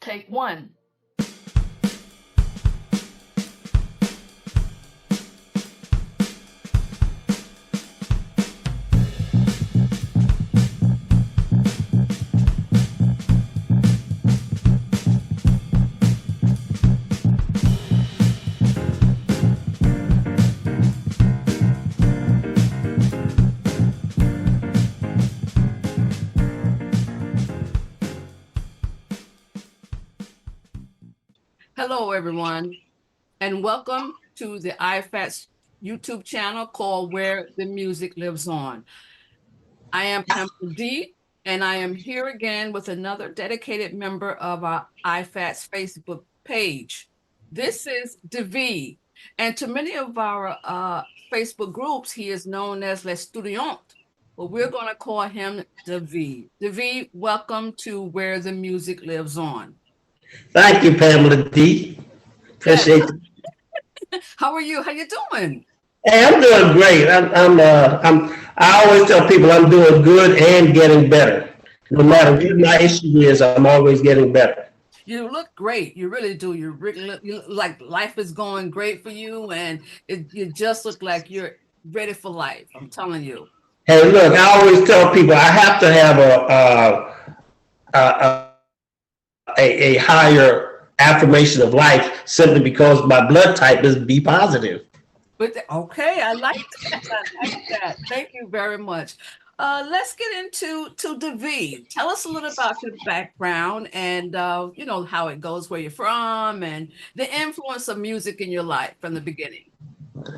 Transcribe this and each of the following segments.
Take one. Hello, everyone, and welcome to the I.F.A.T.S YouTube channel called Where the Music Lives On. I am Pamela D, and I am here again with another dedicated member of our I.F.A.T.S Facebook page. This is DeVie, and to many of our Facebook groups, he is known as L'Estudiant, but we're going to call him DeVie. DeVie, welcome to Where the Music Lives On. Thank you, Pamela D. Appreciate it. How are you? How you doing? Hey, I'm doing great. I always tell people I'm doing good and getting better. No matter what my issue is, I'm always getting better. You look great. You really do. You look like life is going great for you, and you just look like you're ready for life. I'm telling you. Hey, look, I always tell people I have to have a higher affirmation of life simply because my blood type is B positive. But okay, I like that. I like that. Thank you very much. Let's get into DeVie. Tell us a little about your background and how it goes, where you're from, and the influence of music in your life from the beginning.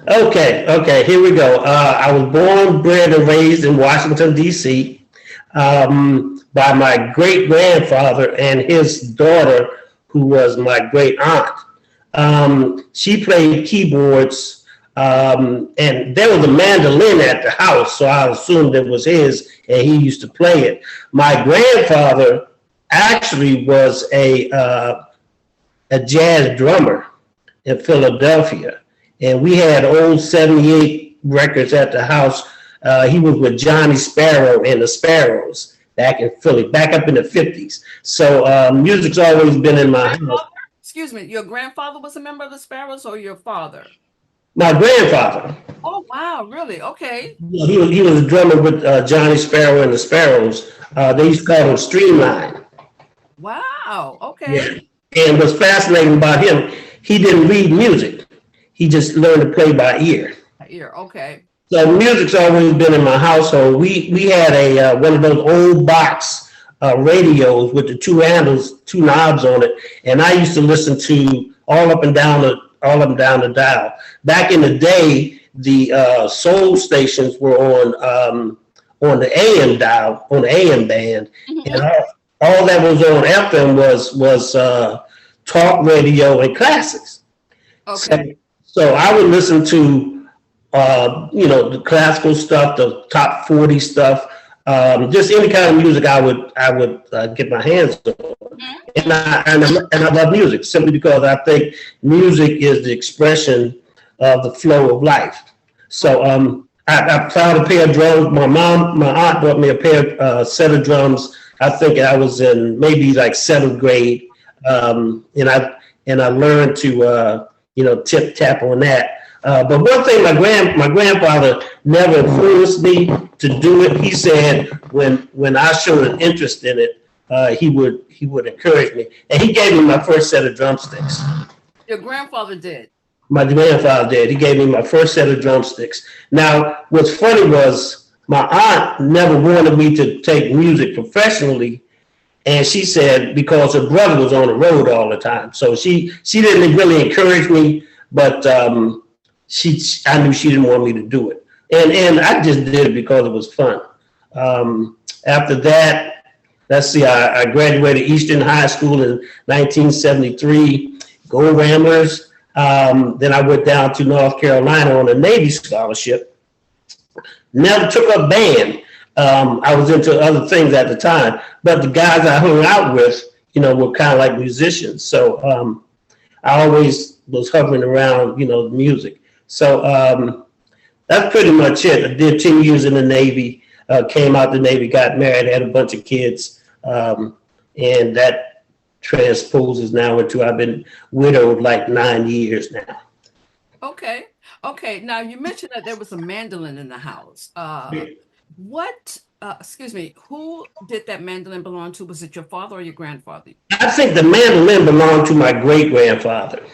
Okay, here we go. I was born, bred, and raised in Washington, D.C. By my great-grandfather and his daughter, who was my great-aunt. She played keyboards, and there was a mandolin at the house, so I assumed it was his, and he used to play it. My grandfather actually was a jazz drummer in Philadelphia, and we had old 78 records at the house. He was with Johnny Sparrow and the Sparrows back in Philly, back up in the 50s. So music's always been in my house. Excuse me, your grandfather was a member of the Sparrows or your father? My grandfather. Oh, wow, really? Okay. He was a drummer with Johnny Sparrow and the Sparrows. They used to call him Streamline. Wow, okay. Yeah. And what's fascinating about him, he didn't read music. He just learned to play by ear. By ear, okay. So music's always been in my household. We had a one of those old box radios with the two handles, two knobs on it, and I used to listen to all up and down the dial. Back in the day, the soul stations were on the AM dial, on the AM band, mm-hmm. And all that was on FM was talk radio and classics. Okay. So I would listen to the classical stuff, the top 40 stuff, just any kind of music I would get my hands on. Mm-hmm. And I love music simply because I think music is the expression of the flow of life. So I found a pair of drums. My aunt bought me a set of drums. I think I was in maybe like 7th grade, and I learned to tip tap on that. But one thing my grandfather never influenced me to do it. He said when I showed an interest in it, he would encourage me, and he gave me my first set of drumsticks. Your grandfather did? My grandfather did. He gave me my first set of drumsticks. Now, what's funny was my aunt never wanted me to take music professionally, and she said because her brother was on the road all the time, so she didn't really encourage me, but I knew she didn't want me to do it, and I just did it because it was fun. After that, let's see, I graduated Eastern High School in 1973. Go Ramblers. Then I went down to North Carolina on a Navy scholarship. Never took up band. I was into other things at the time, but the guys I hung out with, were kind of like musicians. So I always was hovering around, music. So that's pretty much it. I did 10 years in the Navy, came out the Navy, got married, had a bunch of kids, and that transposes now into, I've been widowed like 9 years now. Okay. Okay. Now you mentioned that there was a mandolin in the house. Excuse me, who did that mandolin belong to? Was it your father or your grandfather? I think the mandolin belonged to my great grandfather.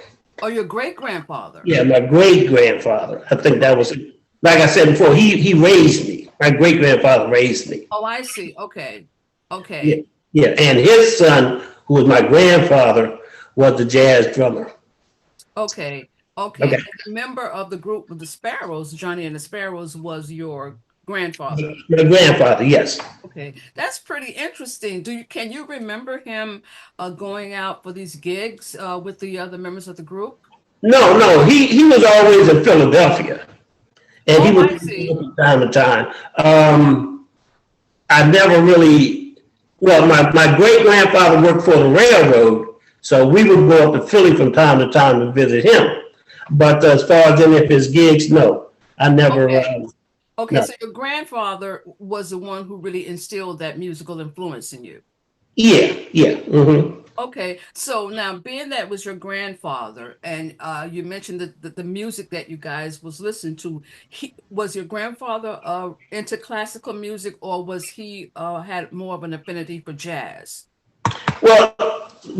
Or your great grandfather? Yeah, my great grandfather. I think that was, like I said before, he raised me. My great grandfather raised me. Oh, I see. Okay. Yeah, Okay. yeah. And his son, who was my grandfather, was the jazz drummer. Okay. Okay. Okay. And the member of the group of the Sparrows, Johnny and the Sparrows, was your grandfather. My grandfather, yes. Okay, that's pretty interesting. Can you remember him going out for these gigs with the other members of the group? No, no, he was always in Philadelphia, and he Oh, would I see. from time to time. I never really, well, my great grandfather worked for the railroad, so we would go up to Philly from time to time to visit him. But as far as any of his gigs, no, I never, Okay. Okay, no. so your grandfather was the one who really instilled that musical influence in you. Yeah, yeah. Okay, so now being that was your grandfather, and you mentioned that the music that you guys was listening to, was your grandfather into classical music, or was he had more of an affinity for jazz? Well,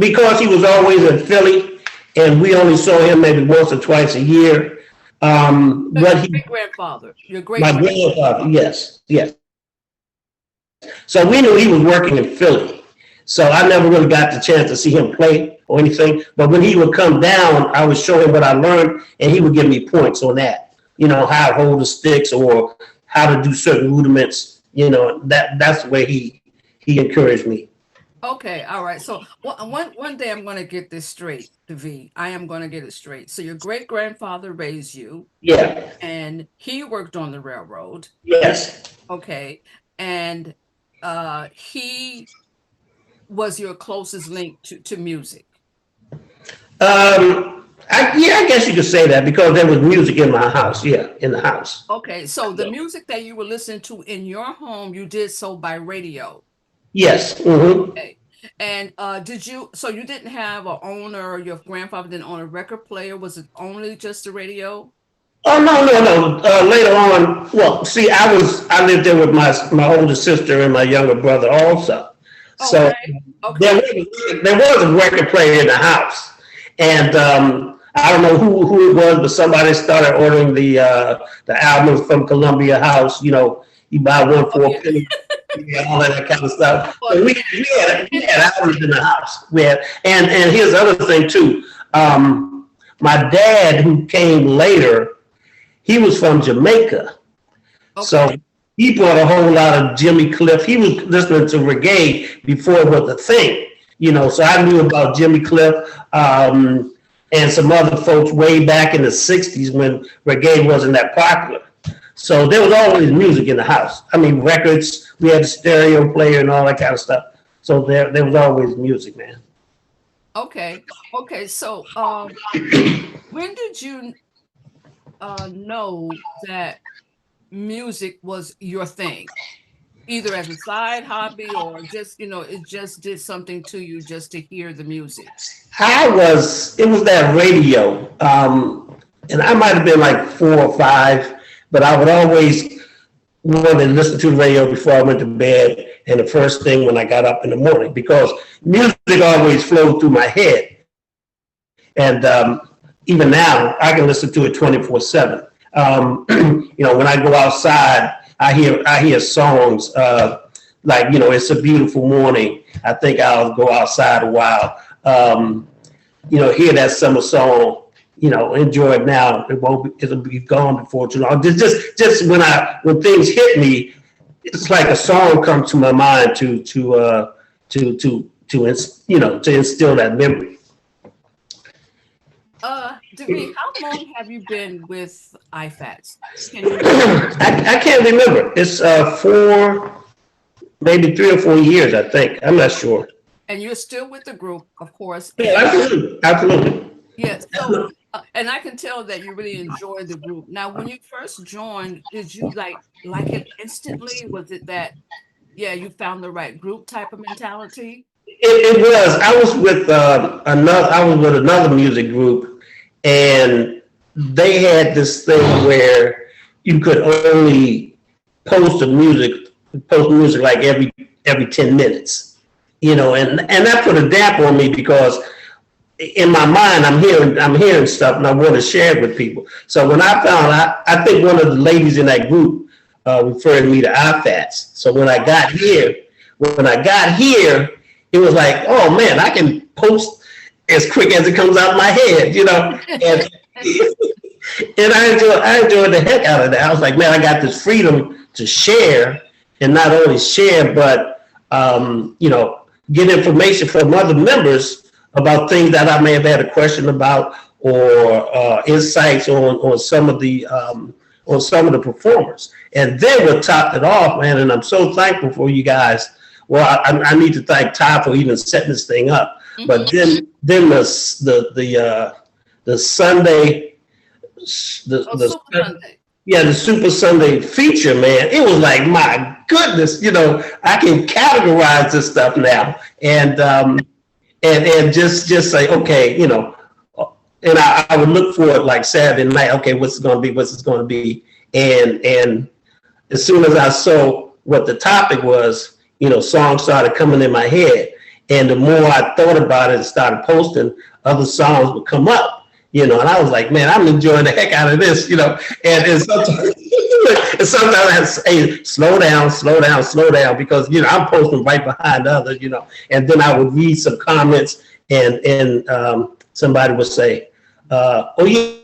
because he was always in Philly, and we only saw him maybe once or twice a year. No, your What he, great grandfather, your great my grand. grandfather, yes, yes. So we knew he was working in Philly. So I never really got the chance to see him play or anything. But when he would come down, I would show him what I learned, and he would give me points on that. You know, how to hold the sticks or how to do certain rudiments. You know, that's the way he encouraged me. Okay, all right. So one day I'm going to get this straight, DeVie. I am going to get it straight. So your great grandfather raised you, Yeah. and he worked on the railroad. Yes. Okay, and he was your closest link to music. Yeah, I guess you could say that because there was music in my house. Yeah, in the house. Okay, so the music that you were listening to in your home, you did so by radio. Yes. Okay. And so you didn't have a owner, your grandfather didn't own a record player? Was it only just the radio? Oh no, no, no. Later on, well, see, I lived there with my older sister and my younger brother also. So Okay. there Okay. was there was a record player in the house, and I don't know who it was, but somebody started ordering the albums from Columbia House. You know, you buy one Oh for a yeah. penny, yeah, all of that kind of stuff. Well, So we had albums in the house. We had, and here's the other thing too. My dad, who came later, he was from Jamaica. So okay. he brought a whole lot of Jimmy Cliff. He was listening to reggae before it was a thing, you know. So I knew about Jimmy Cliff and some other folks way back in the '60s when reggae wasn't that popular. So there was always music in the house. I mean, records. We had a stereo player and all that kind of stuff. So there was always music, man. Okay. Okay. So when did you know that music was your thing? Either as a side hobby or just, it just did something to you just to hear the music. It was that radio. And I might have been like 4 or 5, but I would always want to listen to the radio before I went to bed and the first thing when I got up in the morning because music always flowed through my head. And even now, I can listen to it 24/7. When I go outside, I hear songs like it's a beautiful morning. I think I'll go outside a while. Hear that summer song. Enjoy it now. It'll be gone before too long. Just when things hit me, it's like a song comes to my mind to instill that memory. DeVie, how long have you been with I.F.A.T.S? Can you remember? I can't remember. It's maybe 3 or 4 years. I think. I'm not sure. And you're still with the group, of course. Yeah, And absolutely, absolutely. yes, so and I can tell that you really enjoy the group. Now, when you first joined, did you like it instantly? Was it that, yeah, you found the right group type of mentality? it was. I was with another. I was with another music group, and they had this thing where you could only post the music, post music like every 10 minutes, and that put a damper on me because in my mind I'm hearing stuff and I want to share it with people. So when I found out, I think one of the ladies in that group referred me to I.F.A.T.S. So when I got here, it was like, oh man, I can post as quick as it comes out of my head, and and I enjoyed the heck out of that. I was like, man, I got this freedom to share, and not only share, but get information from other members about things that I may have had a question about, or insights on some of the performers. And then what topped it off, man, and I'm so thankful for you guys. Well, I need to thank Ty for even setting this thing up. Mm-hmm. But then the Sunday, the Super Sunday feature, man, it was like, my goodness, I can categorize this stuff now, and just say, okay, and I would look for it like Saturday night. Okay, what's it going to be? And as soon as I saw what the topic was, songs started coming in my head. And the more I thought about it and started posting, other songs would come up, and I was like, man, I'm enjoying the heck out of this, and sometimes I have to say, hey, slow down, because, I'm posting right behind others, and then I would read some comments and somebody would say, oh yeah,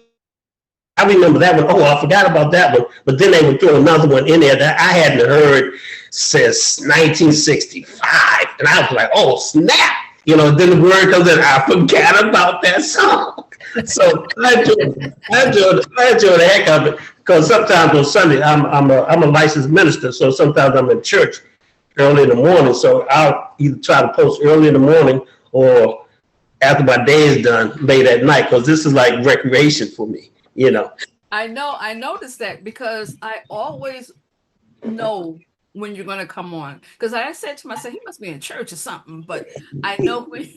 I remember that one. Oh, I forgot about that one. But then they would throw another one in there that I hadn't heard since 1965. And I was like, oh, snap. Then the word comes in, I forgot about that song. So I enjoy the heck of it, because sometimes on Sunday, I'm a licensed minister. So sometimes I'm in church early in the morning. So I'll either try to post early in the morning or after my day is done late at night, because this is like recreation for me. I noticed that, because I always know when you're going to come on, because I said to myself, he must be in church or something, but I know when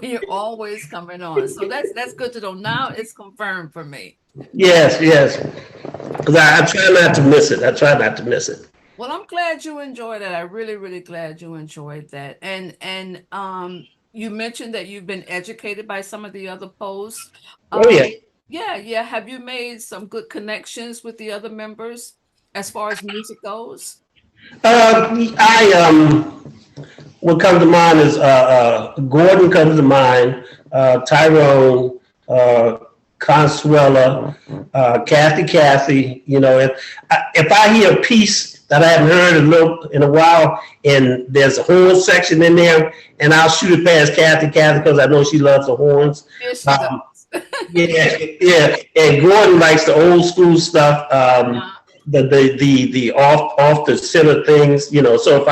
you're always coming on. So that's good to know. Now it's confirmed for me. Yes, because I try not to miss it. Well, I'm glad you enjoyed it. I really, really glad you enjoyed that. And you mentioned that you've been educated by some of the other posts. Oh yeah. Yeah. Have you made some good connections with the other members as far as music goes? What comes to mind is Gordon comes to mind, Tyrone, Consuela, Kathy. If I hear a piece that I haven't heard in a while, and there's a horn section in there, and I'll shoot it past Kathy because I know she loves the horns. Yes, she does. Yeah. And Gordon likes the old school stuff. The off the center things, So if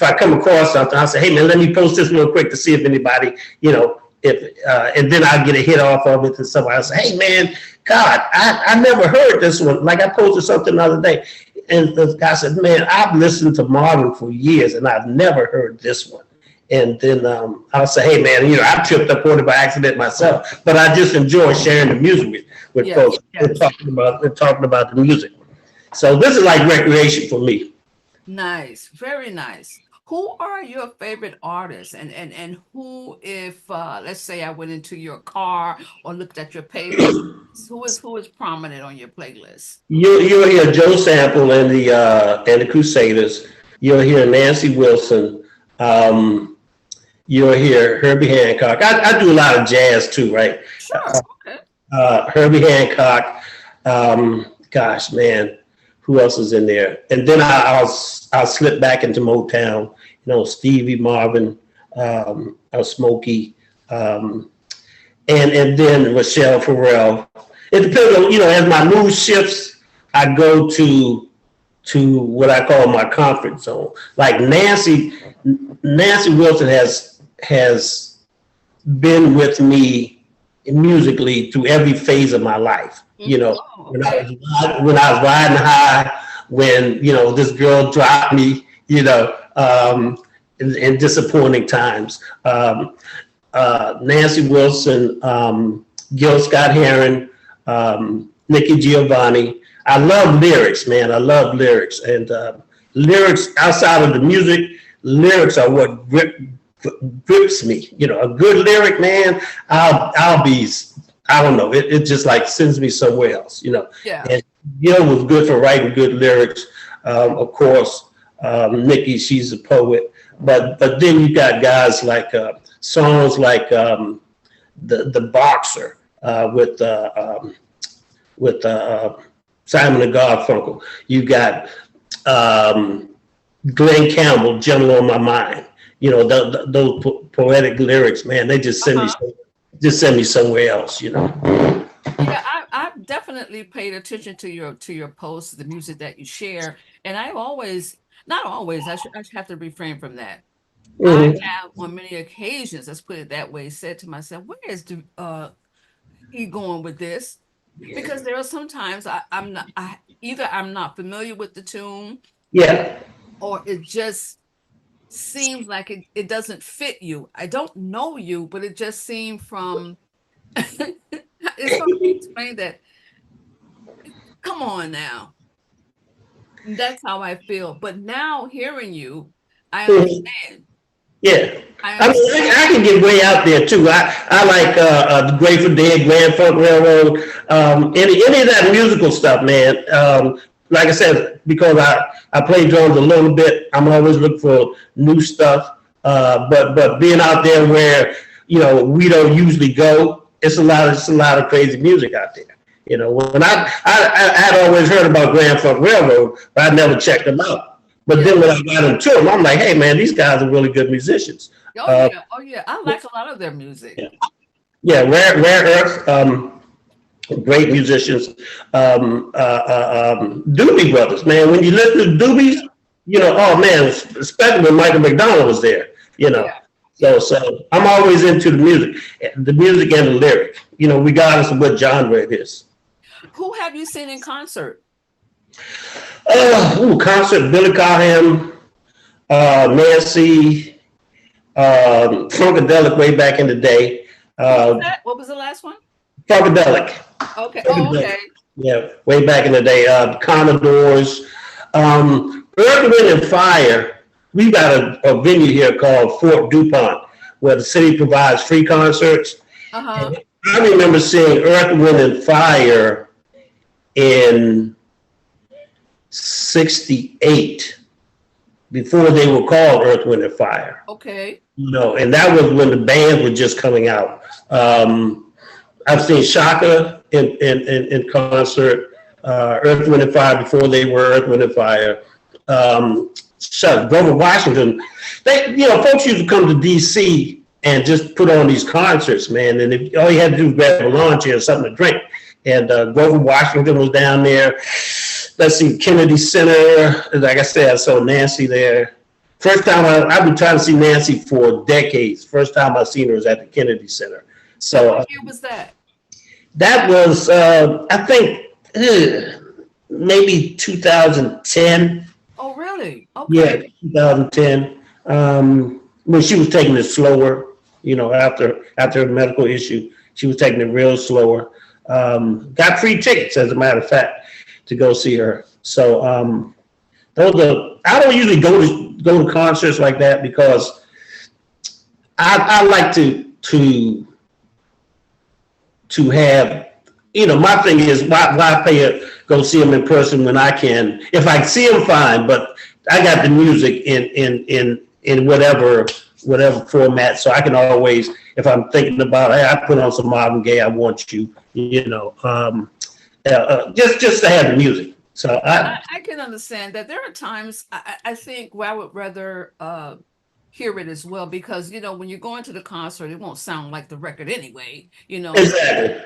I come across something, I'll say, hey man, let me post this real quick to see if anybody, and then I'll get a hit off of it, and somebody will say, hey man, God, I never heard this one. Like I posted something the other day, and the guy said, man, I've listened to Marvin for years and I've never heard this one. And then I'll say, hey man, I tripped up on it by accident myself, but I just enjoy sharing the music with folks. Yes. Talking about the music. So this is like recreation for me. Nice, very nice. Who are your favorite artists, and who, if let's say I went into your car or looked at your playlist, who is prominent on your playlist? You'll hear Joe Sample and the Crusaders. You'll hear Nancy Wilson. You'll hear Herbie Hancock. I do a lot of jazz too, right? Sure. Okay. Herbie Hancock. Gosh, man. Who else is in there? And then I'll slip back into Motown, Stevie, Marvin, Smokey, and then Rochelle Farrell. It depends on, as my mood shifts, I go to what I call my comfort zone. Like Nancy Wilson has been with me musically through every phase of my life. When I was riding high, when this girl dropped me, in disappointing times. Nancy Wilson, Gil Scott Heron, Nikki Giovanni. I love lyrics, man. I love lyrics, and lyrics outside of the music. Lyrics are what grips me. You know, a good lyric, man. I'll be. I don't know. It just like sends me somewhere else. You know. Yeah. And Gil was good for writing good lyrics. Of course, Nikki, she's a poet. But then you got guys like songs like the Boxer with Simon and Garfunkel. You got Glenn Campbell, "Gentle on My Mind." You know, those poetic lyrics, man. They just send me somewhere else. You know. Yeah, I've definitely paid attention to your posts, the music that you share, and I've always, not always, I should have to refrain from that. I have on many occasions, let's put it that way, said to myself, where is he going with this? Because there are sometimes either I'm not familiar with the tune, Yeah. or it just seems like it doesn't fit you. I don't know you, but it just seemed from it's hard to explain that. Come on now. That's how I feel. But now hearing you, I understand. Yeah. I I mean, understand. I can get way out there too. I like the Grateful Dead, Grand Funk Railroad, any of that musical stuff, man. Like I said, because I play drums a little bit, I'm always looking for new stuff. But being out there where we don't usually go, it's a lot of crazy music out there. You know, when I had always heard about Grand Funk Railroad, but I never checked them out. But then when I got into them, I'm like, hey man, these guys are really good musicians. Oh yeah. I like a lot of their music. Yeah, Rare Earth, great musicians. Doobie Brothers, man. When you listen to Doobies, oh man, especially when Michael McDonald was there. Yeah. So I'm always into the music and the lyric. Regardless of what genre it is. Who have you seen in concert? Concert, Billy Cobham, Nancy, Funkadelic way back in the day. What was the last one? Funkadelic. Okay. Oh, okay. Yeah, way back in the day. Commodores, Earth, Wind and Fire. We've got a venue here called Fort DuPont, where the city provides free concerts. Uh-huh. I remember seeing Earth, Wind and Fire in '68, before they were called Earth, Wind and Fire. Okay. And that was when the bands were just coming out. I've seen Shaka in concert, Earth, Wind and Fire before they were Earth, Wind and Fire. Grover Washington. Folks used to come to DC and just put on these concerts, man. And all you had to do was grab a lawn chair or something to drink. And Grover Washington was down there. Let's see, Kennedy Center. Like I said, I saw Nancy there. First time I've been trying to see Nancy for decades. First time I seen her was at the Kennedy Center. So what year was that? That was, I think, maybe 2010. Oh, really? Yeah, Okay. 2010. When she was taking it slower, after her medical issue, she was taking it real slower. Got free tickets, as a matter of fact, to go see her. So I don't usually go to concerts like that because I like to have, my thing is why go see them in person when I can. If I see them, fine, but I got the music in whatever format, so I can always, if I'm thinking about it, I put on some Marvin Gaye, I Want You, just to have the music. So I can understand that. There are times I think where I would rather hear it as well, because when you go into the concert, it won't sound like the record anyway. Exactly.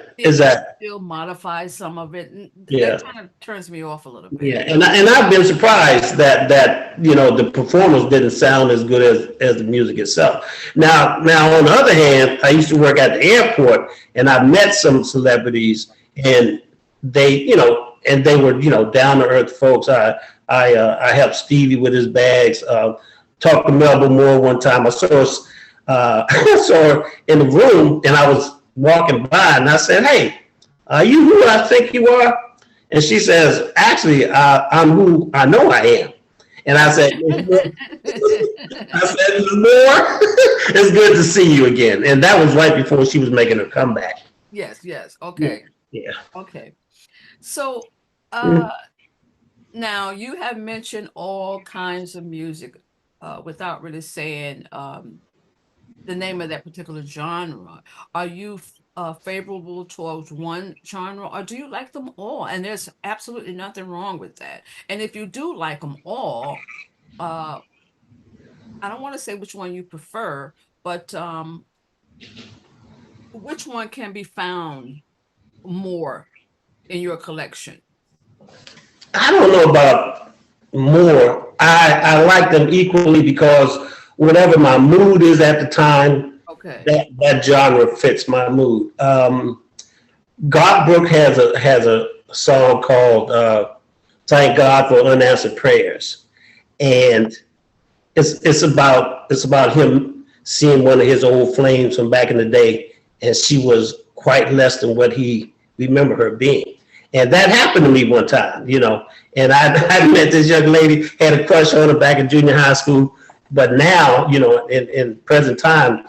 Still modify some of it. And that kind of turns me off a little bit. Yeah, and I've been surprised that the performance didn't sound as good as the music itself. Now on the other hand, I used to work at the airport, and I met some celebrities, and they were down to earth folks. I helped Stevie with his bags. talked to Melba Moore one time. I saw her, I saw her in the room, and I was walking by, and I said, "Hey, are you who I think you are?" And she says, "Actually, I'm who I know I am." And I said, "I said, Ms. Moore, it's good to see you again." And that was right before she was making her comeback. Yes, yes. Yeah, Okay. yeah. Okay. So, Mm. now you have mentioned all kinds of music, without really saying, the name of that particular genre. Are you favorable towards one genre, or do you like them all? And there's absolutely nothing wrong with that. And if you do like them all, uh, I don't want to say which one you prefer, but which one can be found more in your collection? I don't know about more. I like them equally because whatever my mood is at the time, Okay. that genre fits my mood. Godbrook has a song called "Thank God for Unanswered Prayers," and it's about him seeing one of his old flames from back in the day, and she was quite less than what he remember her being. And that happened to me one time, And I met this young lady, had a crush on her back in junior high school, but now, in present time,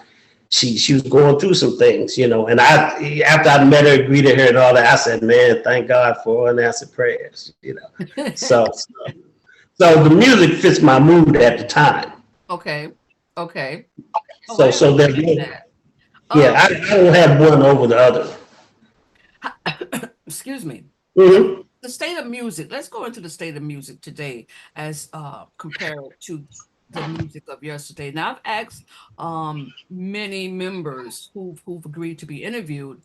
she was going through some things. And I after I met her, greeted her, and all that, I said, "Man, thank God for unanswered prayers." So the music fits my mood at the time. Okay. Okay. Oh, So I so there's understand no, that. yeah, Um, I don't have one over the other. excuse me. Uh, Hmm. the state of music. Let's go into the state of music today as compared to the music of yesterday. Now, I've asked many members who've agreed to be interviewed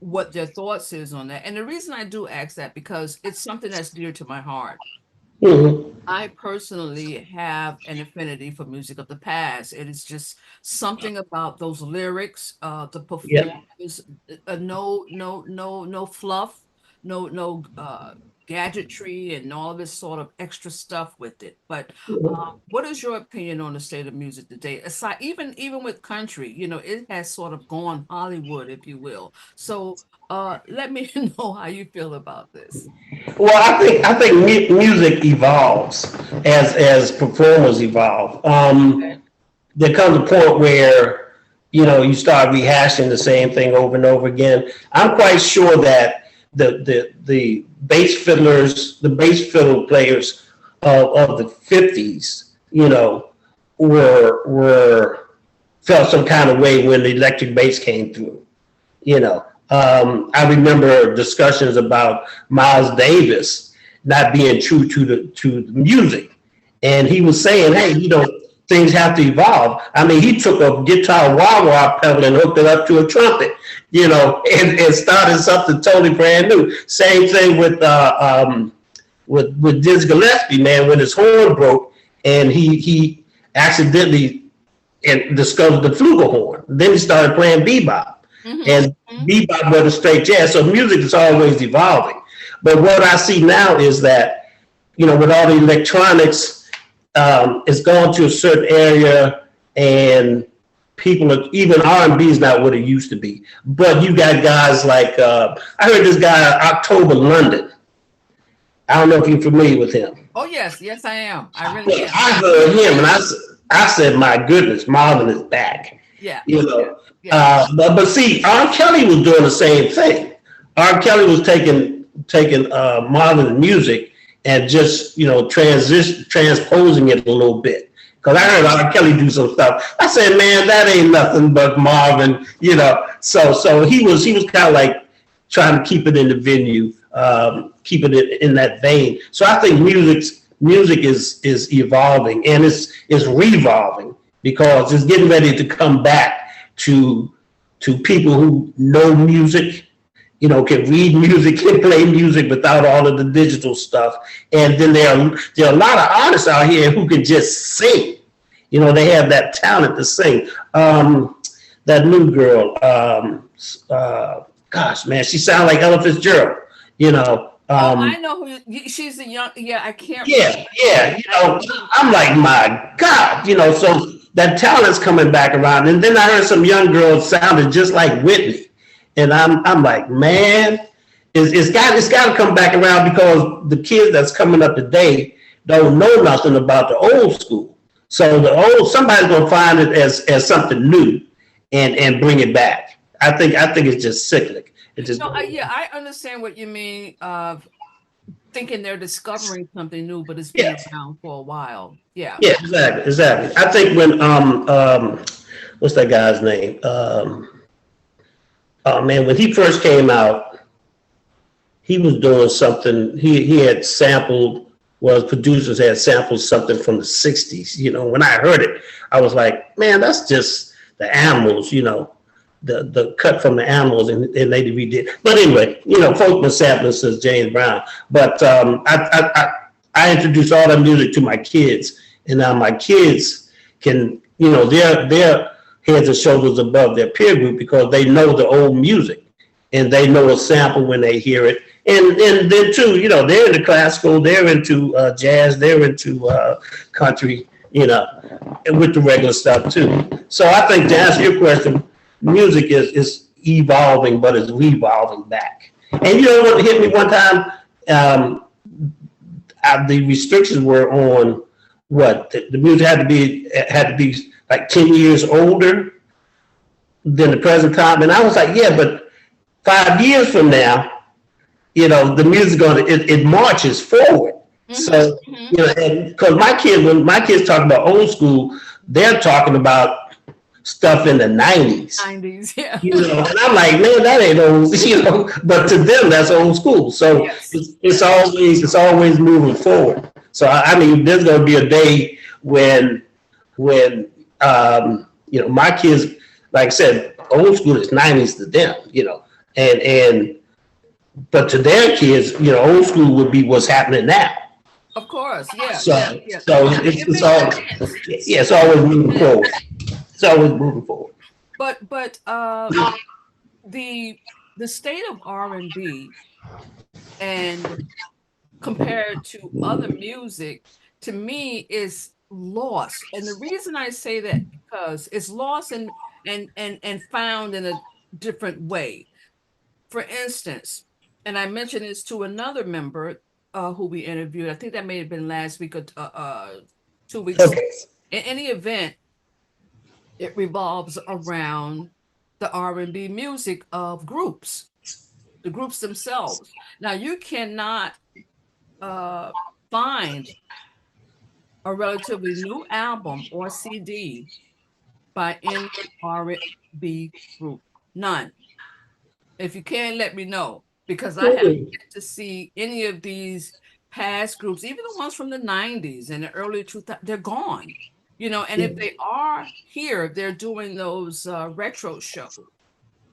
what their thoughts is on that. And the reason I do ask that because it's something that's dear to my heart. Hmm. I personally have an affinity for music of the past. It is just something about those lyrics, the Yeah. performance, no fluff, no gadgetry and all this sort of extra stuff with it. But what is your opinion on the state of music today? Aside, even with country, it has sort of gone Hollywood, if you will. So let me know how you feel about this. Well, I think music evolves as performers evolve. Okay. There comes a point where you start rehashing the same thing over and over again. I'm quite sure that the bass fiddle players of the '50s, were felt some kind of way when the electric bass came through. I remember discussions about Miles Davis not being true to the music, and he was saying, "Hey, things have to evolve." I mean, he took a guitar wah wah pedal and hooked it up to a trumpet, and started something totally brand new. Same thing with Dizzy Gillespie, man, when his horn broke, and he accidentally and discovered the flugelhorn. Then he started playing bebop, Hmm. and bebop was a straight jazz. So music is always evolving. But what I see now is that with all the electronics, it's gone to a certain area, and people are, even R&B is not what it used to be. But you got guys like I heard this guy October London. I don't know if you're familiar with him. Oh yes, yes I am. I really Well, am. I heard him, and I said, "My goodness, Marvin is back." Yeah, You yeah, know, yeah. but see, R. Kelly was doing the same thing. R. Kelly was taking Marvin's music and just transposing it a little bit. Because I heard R. Kelly do some stuff. I said, "Man, that ain't nothing but Marvin." So he was kind of like trying to keep it in the venue, keeping it in that vein. So I think music is evolving, and it's revolving because it's getting ready to come back to people who know music, can read music, can play music without all of the digital stuff. And then there are a lot of artists out here who can just sing. They have that talent to sing. That new girl, gosh, man, she sounds like Ella Fitzgerald. Oh, Um, I know who she's a young. Yeah, I can't remember. yeah, yeah, I I'm like, my God, so that talent's coming back around. And then I heard some young girls sounded just like Whitney. And I'm like, man, it's got to come back around because the kids that's coming up today don't know nothing about the old school. So somebody's gonna find it as something new and bring it back. I think it's just cyclic. It just no, yeah, I understand what you mean of thinking they're discovering something new, but it's been yes. around for a while. Yeah. Yeah, exactly. I think when what's that guy's name? Oh man, when he first came out, he was doing something. He had sampled. Well, producers had sampled something from the '60s. When I heard it, I was like, man, that's just the Animals. The cut from the Animals, and they redid. But anyway, folk been sampling since James Brown. But I introduced all that music to my kids, and now my kids can, they're heads and shoulders above their peer group because they know the old music and they know a sample when they hear it. And then too, they're into classical, they're into jazz, they're into country, with the regular stuff too. So I think to answer your question, music is evolving, but it's revolving back. And you know what hit me one time? The restrictions were on what the music had to be like 10 years older than the present time. And I was like, yeah, but 5 years from now, the music it marches forward. So, and because when my kids talk about old school, they're talking about stuff in the 90s. 90s, yeah. And I'm like, man, that ain't old, but to them that's old school. So Yes. it's always moving forward. So I mean, there's gonna be a day when my kids, like I said, old school is 90s to them, and but to their kids, old school would be what's happening now. Of course, yeah. So Yeah. so It it's makes all sense. yeah, it's always moving forward. It's always moving forward. But the state of R&B and compared to other music, to me, is lost. And the reason I say that because it's lost and found in a different way. For instance, and I mentioned this to another member who we interviewed. I think that may have been last week or 2 weeks ago. Okay. In any event, it revolves around the R&B music of groups, the groups themselves. Now, you cannot find a relatively new album or CD by any R&B group. None. If you can, let me know, because I haven't get to see any of these past groups, even the ones from the 90s and the early 2000s, they're gone. And if they are here, they're doing those retro shows.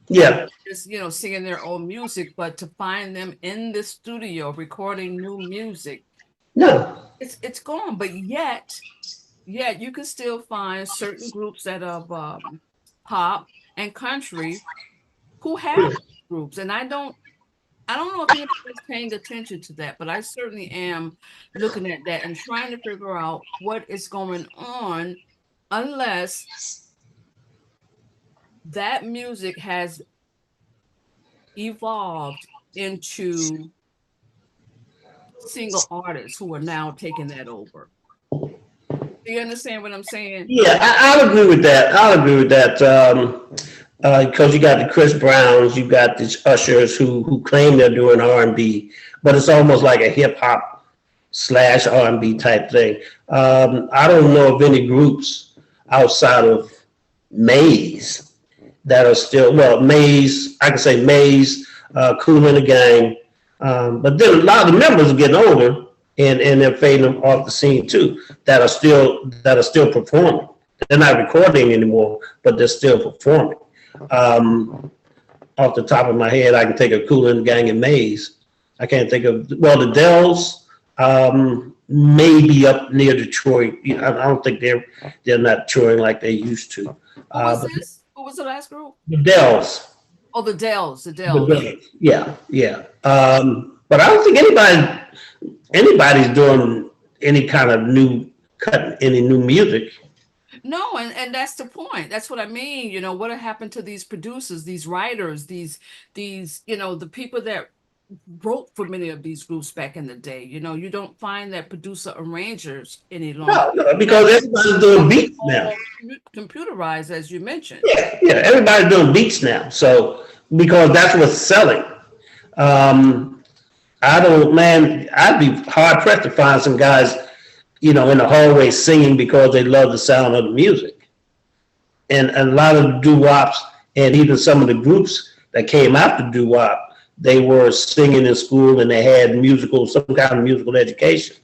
Yeah. Just, singing their own music, but to find them in the studio recording new music, No. it's gone. But yet you can still find certain groups that of pop and country who have groups. And I don't know if anybody's paying attention to that, but I certainly am looking at that and trying to figure out what is going on, unless that music has evolved into single artists who are now taking that over. Do you understand what I'm saying? Yeah, I'll agree with that. Because you got the Chris Browns, you got the Ushers who claim they're doing R&B, but it's almost like a hip hop / R&B type thing. I don't know of any groups outside of Maze that are still, well, Maze, I can say Maze, Kool and the Gang, but then a lot of the members are getting older and they're fading off the scene too, that are still performing. They're not recording anymore, but they're still performing. Off the top of my head, I can think of Kool and the Gang and Maze. I can't think of, well, the Dells, maybe up near Detroit. I don't think they're not touring like they used to. Who was this? Who was the last group? The Dells. Oh, the Dells. Yeah. But I don't think anybody's doing any kind of new cutting any new music. No, and that's the point. That's what I mean. What happened to these producers, these writers, these, the people that wrote for many of these groups back in the day. You don't find that producer arrangers any longer. No, no, Now, because everybody's doing because it's beats now. all computerized, as you mentioned. Yeah, yeah, everybody's doing beats now. So because that's what's selling. Um, I don't, man. I'd be hard pressed to find some guys, in the hallway singing because they love the sound of the music. And a lot of doo-wops and even some of the groups that came after doo-wop, they were singing in school and they had some kind of musical education.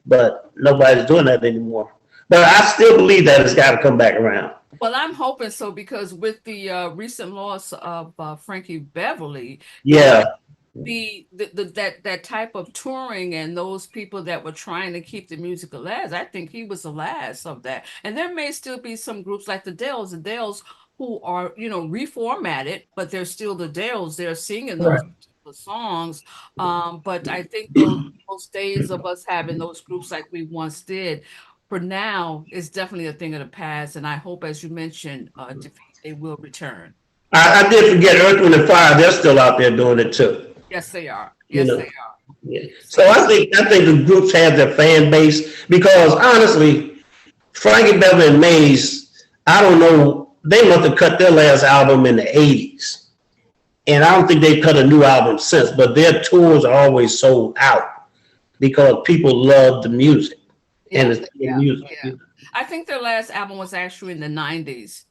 But nobody's doing that anymore. But I still believe that it's got to come back around. Well, I'm hoping so because with the recent loss of Frankie Beverly, Yeah, that type of touring and those people that were trying to keep the music alive, I think he was the last of that. And there may still be some groups like the Dells who are, reformatted, but they're still the Dells. They're singing those right. particular songs. But I think those days of us having those groups like we once did, for now, is definitely a thing of the past. And I hope, as you mentioned, DeVie, they will return. I did forget Earth, Wind, and Fire. They're still out there doing it too. Yes, they are. You Yes, they know. are. Yeah. Yes, So they I are. think the groups have their fan base because honestly, Frankie Beverly and Maze, I don't know, they must have cut their last album in the '80s, and I don't think they've cut a new album since. But their tours are always sold out because people love the music and Yeah, it's the yeah, music. yeah. I think their last album was actually in the 90s.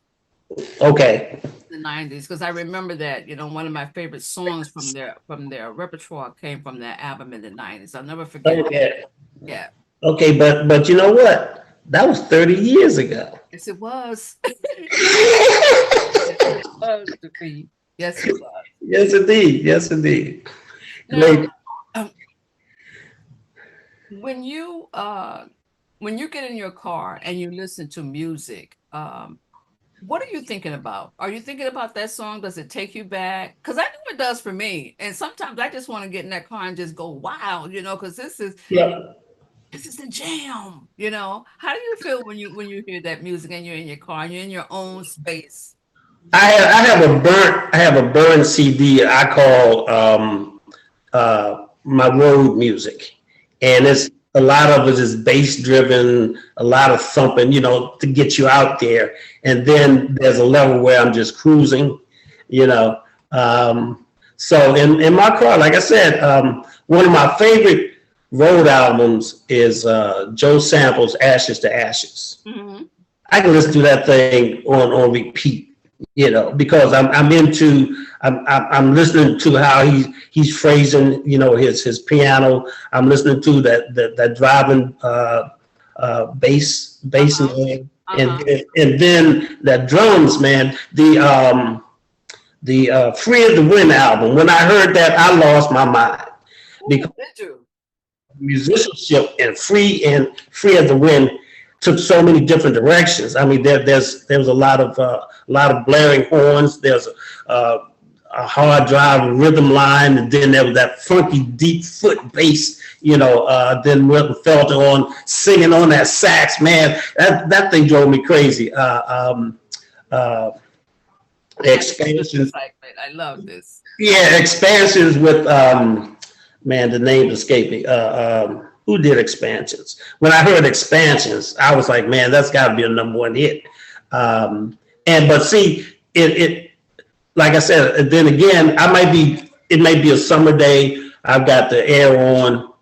Okay. The 90s, because I remember that, one of my favorite songs from their repertoire came from that album in the 90s. I'll never forget that. Okay. Yeah. Okay. But you know what? That was 30 years ago. Yes, it was. Yes, it was, DeVie. Yes, it was. Yes, indeed. Yes, indeed. Now, Lady. um, when you get in your car and you listen to music, what are you thinking about? Are you thinking about that song? Does it take you back? Because I know it does for me. And sometimes I just want to get in that car and just go wild, because Yeah. this is the jam. How do you feel when you hear that music and you're in your car and you're in your own space? I have a burn CD I call my road music, and it's a lot of it is bass driven, a lot of thumping, to get you out there. And then there's a level where I'm just cruising, you know. So in my car, like I said, one of my favorite road albums is Joe Sample's "Ashes to Ashes." Hmm. I can listen to that thing on repeat, because I'm listening to how he's phrasing, his piano. I'm listening to that driving bass Uh-huh. and Uh-huh. and then that drums, man. The Free as the Wind album. When I heard that, I lost my mind Ooh, because did you? musicianship and Free as the Wind took so many different directions. I mean, there was a lot of blaring horns. There's a hard drive rhythm line, and then there was that funky deep foot bass. Then Milton Felton on singing on that sax. Man, that thing drove me crazy. I have this Expansions, excitement. I love this. yeah, expansions with man, the name escaped me. Who did expansions? When I heard expansions, I was like, man, that's got to be a #1 hit. But see, it like I said, then again, it might be a summer day. I've got the air on,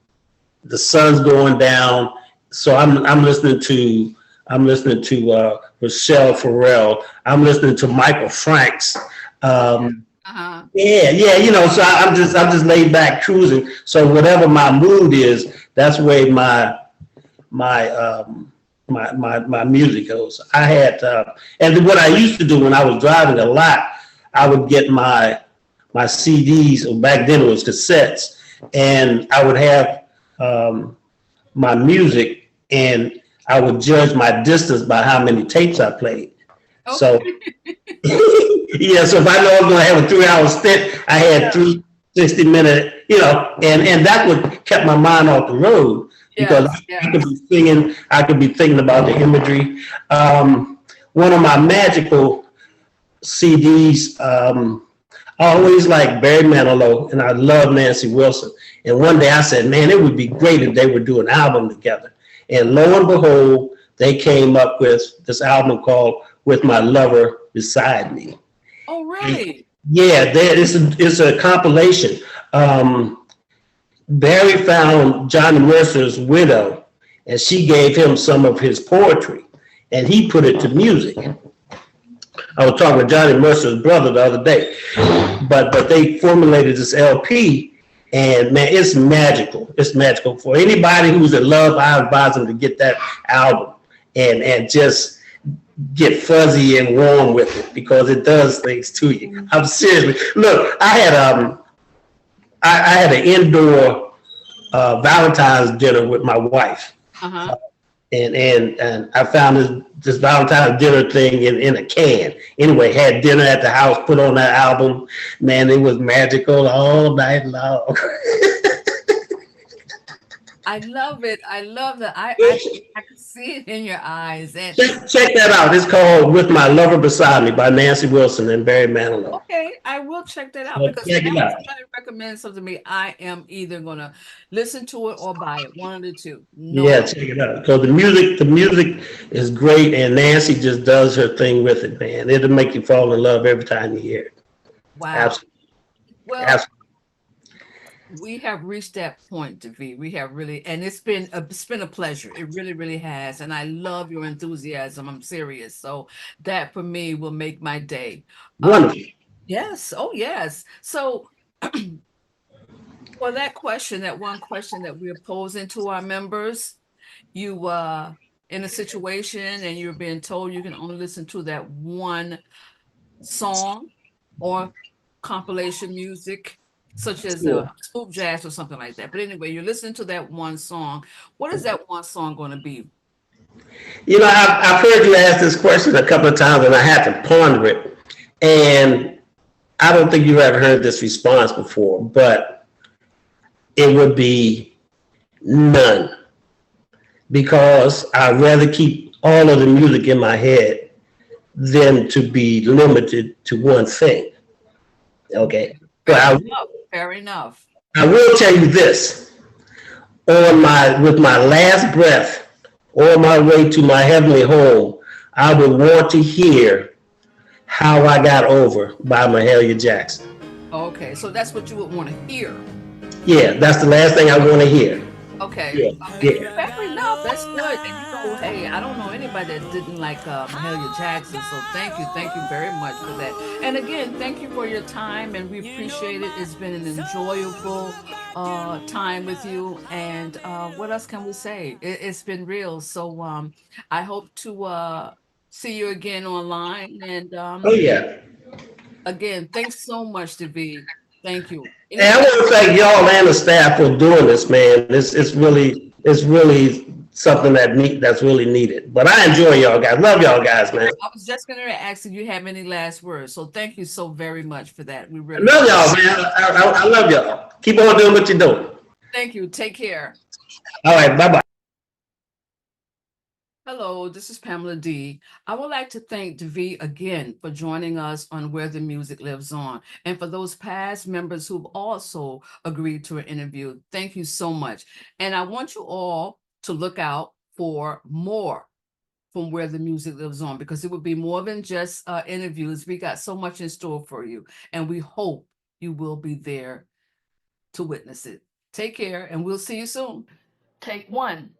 the sun's going down, so I'm listening to Rochelle Farrell. I'm listening to Michael Franks. Uh-huh. Yeah. So I'm just laid back cruising. So whatever my mood is, that's where my music goes. I had and what I used to do when I was driving a lot, I would get my CDs, or back then it was cassettes, and I would have my music, and I would judge my distance by how many tapes I played. So Okay. yeah, so if I know I'm gonna have a 3-hour stint, I had Yeah. 60-minute, and that's what kept my mind off the road because Yes, I could yes. be singing, I could be thinking about the imagery. One of my magical CDs, I always liked Barry Manilow and I love Nancy Wilson. And one day I said, man, it would be great if they would do an album together. And lo and behold, they came up with this album called With My Lover Beside Me. Oh, really? Yeah, it's a compilation. Barry found Johnny Mercer's widow, and she gave him some of his poetry, and he put it to music. I was talking to Johnny Mercer's brother the other day, but they formulated this LP, and man, it's magical. It's magical for anybody who's in love. I advise them to get that album and just get fuzzy and warm with it because it does things to you. I'm seriously look. I had an indoor Valentine's dinner with my wife, Uh-huh. and I found this Valentine's dinner thing in a can. Anyway, had dinner at the house, put on that album. Man, it was magical all night long. I love it. I love that. I can see it in your eyes. And Check that out. It's called "With My Lover Beside Me" by Nancy Wilson and Barry Manilow. okay, I will check that out So because check now it out. somebody recommends something to me. I am either gonna listen to it or buy it. One of the two. No Yeah, way. check it out. Because the music is great, and Nancy just does her thing with it, man. It'll make you fall in love every time you hear it. Wow. Absolutely, Well, absolutely. we have reached that point, DeVie. We have really, and it's been a pleasure. It really, really has. And I love your enthusiasm. I'm serious. So that for me will make my day. Uh, Wonderful. yes. Oh, yes. So for that question, that one question that we're posing to our members, you in a situation and you're being told you can only listen to that one song or compilation music, such as Yeah. smooth jazz or something like that. But anyway, you're listening to that one song. What is that one song going to be? I've heard you ask this question a couple of times, and I had to ponder it. And I don't think you've ever heard this response before, but it would be none because I'd rather keep all of the music in my head than to be limited to one thing. Okay. But Fair enough. Fair enough. I will tell you this with my last breath, on my way to my heavenly home, I would want to hear How I Got Over by Mahalia Jackson. Okay, so that's what you would want to hear. Yeah, that's the last thing I want to hear. Okay. Yeah, yeah. Fair enough. That's good. And hey, I don't know anybody that didn't like Mahalia Jackson. So thank you very much for that. And again, thank you for your time, and we appreciate it. It's been an enjoyable time with you. And what else can we say? It's been real. So I hope to see you again online. And Oh, yeah. again, thanks so much, DeVie. Thank you. And I Anything? want to thank y'all and the staff for doing this, man. It's really something that's really needed. But I enjoy y'all guys. Love y'all guys, man. I was just going to ask if you have any last words. So thank you so very much for that. We I really love y'all, man. I love y'all. Keep on doing what you're doing. thank you. Take care. All right, bye bye. Hello, this is Pamela D. I would like to thank DeVie again for joining us on Where the Music Lives On. And for those past members who've also agreed to an interview, thank you so much. And I want you all to look out for more from Where the Music Lives On, because it would be more than just interviews. We got so much in store for you, and we hope you will be there to witness it. Take care, and we'll see you soon. Take one.